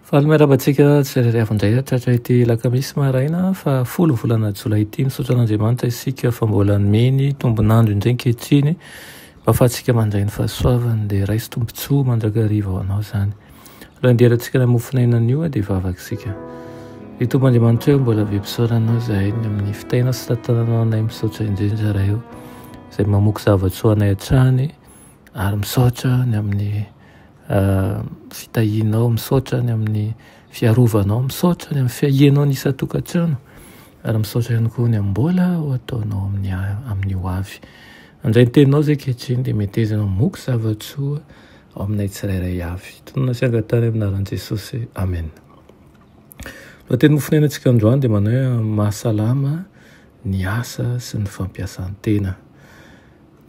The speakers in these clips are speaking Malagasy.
Fahaly-miarabantsika tsirairay tratra ity lakamisy maraina fa 10 volana jolay ity misaotra an'Andriamanitra isika fa mbola nomeny tombonandro indray ankehitriny mba ahafahantsika mandray ny fahasoavany dia raisy tombontsoa mandrakariva ho anao izany. Aloha anderatsika namofinainana io dia vavaka isika. Ny Tompon'Andriamanitra eo mbola ve-pisaoranao izahay ny amin'ny fitaina sy tantananao anay misaotra indrindra raha eo izay mamoky zavatsoa anay hatrany ary misaotra ny amin'ny fitahinao, misaotra ny amin'ny fiarovanao, misaotra ny amin'ny fiahianao ny isa-tokantrano ary misaotra ihany koa ny mbola ho ataonao amin'ny ho avy. Andray ny teninao izay kehitriny dia metezanao moky zavatsoa ao aminay tsirairay avy. Tonona sy angatany amin'ny anaran'i Jesosy. Amen. Lohateny mofinainantsika androany dia manao hoe mahasalama ny asa sy ny fampiasan-tena.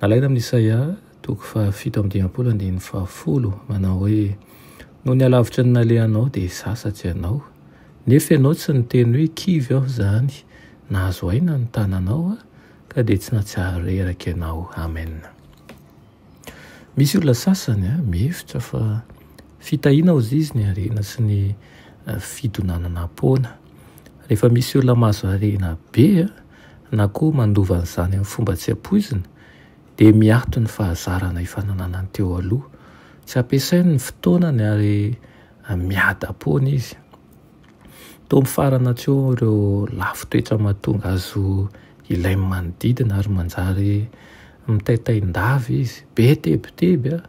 Nalaina amin'ny Isaia toko 7:10 manao hoe noho ny alavitra ny nalehanao dia sasatra ianao nefa ianao tsy niteny hoe kivy aho izany nahazo aina ny tananao ka dia tsy nahatsiaro reraka ianao. Amen. Misy olona sasany mihevitra fa fitahiana ozy izy ny harena sy ny fidonanana ampona. Rehefa misy olona mahazo harena be na koa mandova an'izany amin'ny fomba tsy ampoizina dia miato ny fahazarana hifananana ny teo aloha. Tsy ampiasainy ny fotoanany ary miada-pona izy. Toa mifarana teo ireo lafo toetra mahatonga azo ilay manodidina ary manjary mitaitaindavy izy. Be tebiteby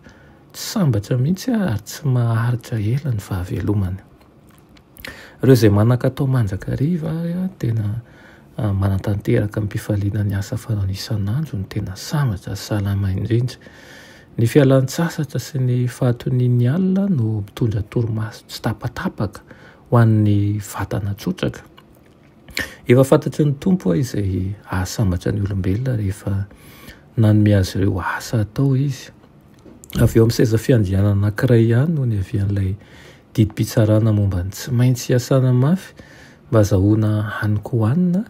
tsy sambatra mihitsy ary tsy maharitra ela ny fahavelomany. Ireo izay manan-katao manjakariva ary tena manatanteraka amin'ny mpifaliana ny asa fanao isan'andro ny tena sambatra salama indrindra. Ny fialan-tsasatra sy ny fahatonian'ny alina no mitondra torimaso tsy tapatapaka ho an'ny vatana tsotraka. Efa fantatry ny tompo izay ahasambatra ny olombelona rehefa nanome azy ireo asa atao izy. Avy eo amin'ny seza fiandrianana anankiray ihany no ny avian'ilay didim-pitsarana momba ny tsy maintsy hiasana mafy mba azahoana haniko hohanina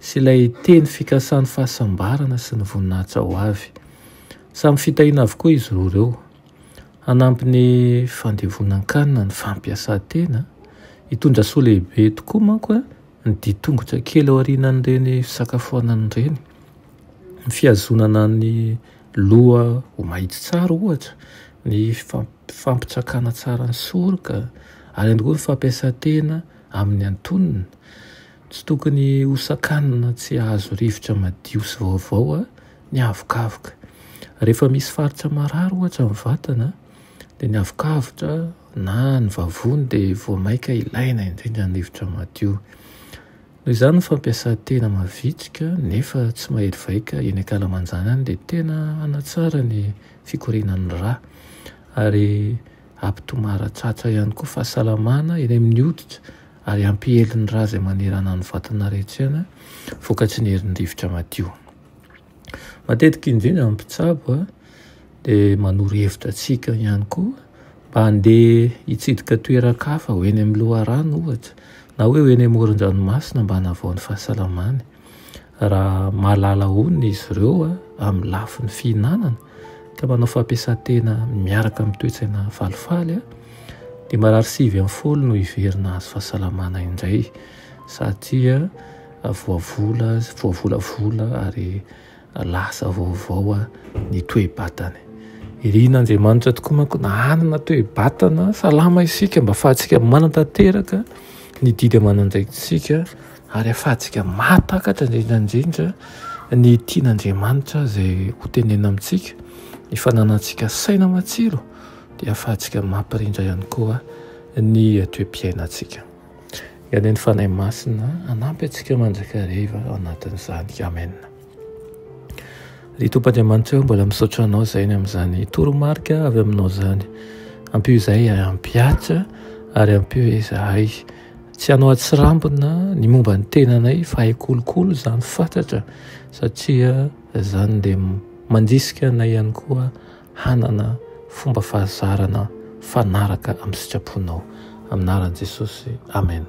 sy ilay teny fikasan'ny fahasambarana sy ny voninahitra ho avy. Samy fitahiana avokoa izy roa ireo. Hanampy ny fandevonan-kanina ny fampiasan-tena. Hitondra soa lehibe tokoa manko ny ditongotra kely ao aorianan'ireny fisakafoanana ireny. Ny fihazonana ny loha ho mahitsy tsara ohatra, ny fampitrakana tsara ny soroka ary ihany koa ny fampiasan-tena amin'ny antonina. Tsy tokony hosakanina tsy ahazo rivotra madio sy vaovao ny avokavoka. Rehefa misy faritra marary ohatra amin'ny vatana dia ny avokavotra na ny vavony dia voamaika ilaina indrindra ny rivotra madio. Noho izany ny fampiasan-tena mavitrika nefa tsy mahely vaika eny ankalamanjana any dia tena hanatsara ny fikorinan'ny rà ary ampitomara tratra ihany koa fahasalamana eny amin'ny hoditra ary ampihelin'ny rà izay manerana ny vatana rehetra eny vokatry ny herin'ny rivotra madio. Matetika indrindra amin'ny mpitsabo dia manoro-hevitra antsika ihany koa mba handeha hitsidika toeran-kafa ho eny amin'ny loharano ohatra na hoe ho eny amoron-dranomasina mba hanavao ny fahasalamany. Raha mahalala onona izy ireo amin'ny lafin'ny fihinanana ka manao fampiasan-tena miaraka amin'ny toetsaina falifaly dia marary 7 no hiverina azo fahasalamana indray satria voavolavola ary lasa vaovao ny toe-batany. Irina Andriamanitra tokoa manko na hanana toe-batana salama isika mba ahafahantsika manantanteraka ny didy amanandraikitsika ary ahafahantsika mahatakatra indrindra ny tian'Andriamanitra izay ho tenena amintsika. Ny fananantsika saina matsiro dia ahafahantsika mampirindra ihany koa ny toe-piainantsika. Ianay ny fanahy masina hanampy antsika mandrakariva ao anatin'izany. Amen. Ry Tompon'Andriamanitra eo mbola misaotra anao izay ny amin'izany toromarika avy aminao izany. Ampio izay ampiatra ary ampio izahay tsy hanao atsirambina ny momba ny tenanay fa hay kolokolo izany fantatra satria izany dia mandrisika anay ihany koa hanana fomba fahazarana fanaraka amin'ny sitraponao. Amin'ny anaran'i Jesosy. Amen.